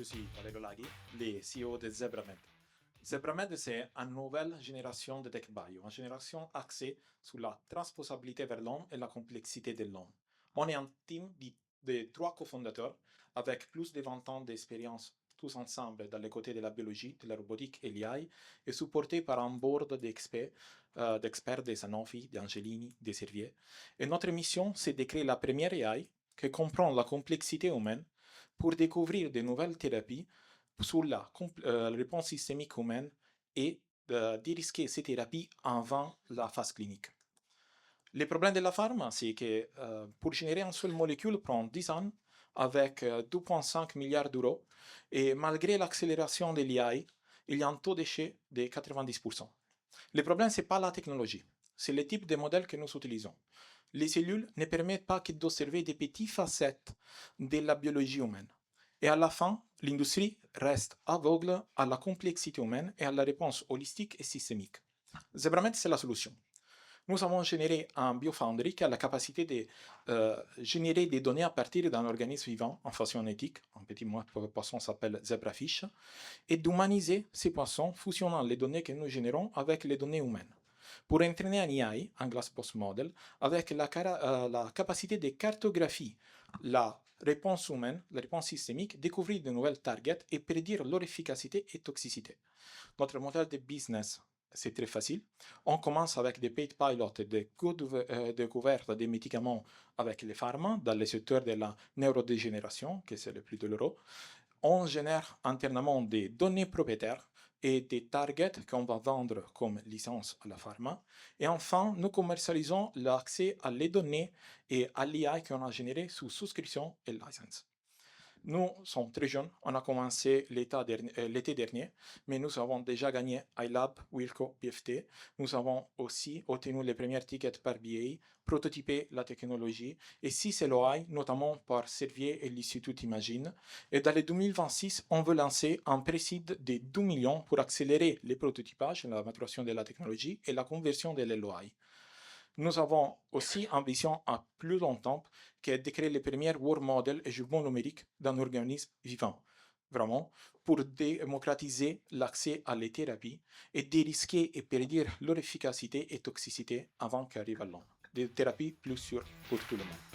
je suis Valerio Laghi, le CEO de ZebraMed. ZebraMed, c'est une nouvelle génération de tech bio, une génération axée sur la transposabilité vers l'homme et la complexité de l'homme. On est un team de 3 cofondateurs avec plus de 20 ans d'expérience tous ensemble dans les côtés de la biologie, de la robotique et l'AI, et supporté par un board d'experts de Sanofi, d'Angelini, de Servier. Et notre mission, c'est de créer la première AI qui comprend la complexité humaine pour découvrir de nouvelles thérapies sur la réponse systémique humaine et de dérisquer ces thérapies avant la phase clinique. Le problème de la pharma, c'est que pour générer une seule molécule prend 10 ans avec 2,5 milliards d'euros et malgré l'accélération de l'AI, il y a un taux d'échec de 90%. Le problème, ce n'est pas la technologie, c'est le type de modèle que nous utilisons. Les cellules ne permettent pas que d'observer des petites facettes de la biologie humaine. Et à la fin, l'industrie reste aveugle à la complexité humaine et à la réponse holistique et systémique. ZebraMed, c'est la solution. Nous avons généré un biofoundry qui a la capacité de générer des données à partir d'un organisme vivant en façon éthique, un petit poisson s'appelle Zebrafish, et d'humaniser ces poissons fusionnant les données que nous générons avec les données humaines. Pour entraîner un AI, un glass post model, avec la capacité de cartographier la réponse humaine, la réponse systémique, découvrir de nouvelles targets et prédire leur efficacité et toxicité. Notre modèle de business, c'est très facile. On commence avec des paid pilots et des découvertes des médicaments avec les pharma dans le secteur de la neurodégénération, qui c'est le plus douloureux. On génère internement des données propriétaires et des targets qu'on va vendre comme licence à la pharma. Et enfin, nous commercialisons l'accès à les données et à l'IA qu'on a généré sous souscription et licence. Nous sommes très jeunes, on a commencé l'été dernier, mais nous avons déjà gagné iLab, Wilco, BFT. Nous avons aussi obtenu les premiers tickets par BA, prototypé la technologie, et 6 LOI, notamment par Servier et l'Institut Imagine. Et dans le 2026, on veut lancer un précide de 2 millions pour accélérer les prototypages, la maturation de la technologie et la conversion de l'LOI. Nous avons aussi une vision à plus long terme qui est de créer les premiers world models et jugements numériques d'un organisme vivant, vraiment, pour démocratiser l'accès à les thérapies et dérisquer et prédire leur efficacité et toxicité avant qu'arrive à l'homme. Des thérapies plus sûres pour tout le monde.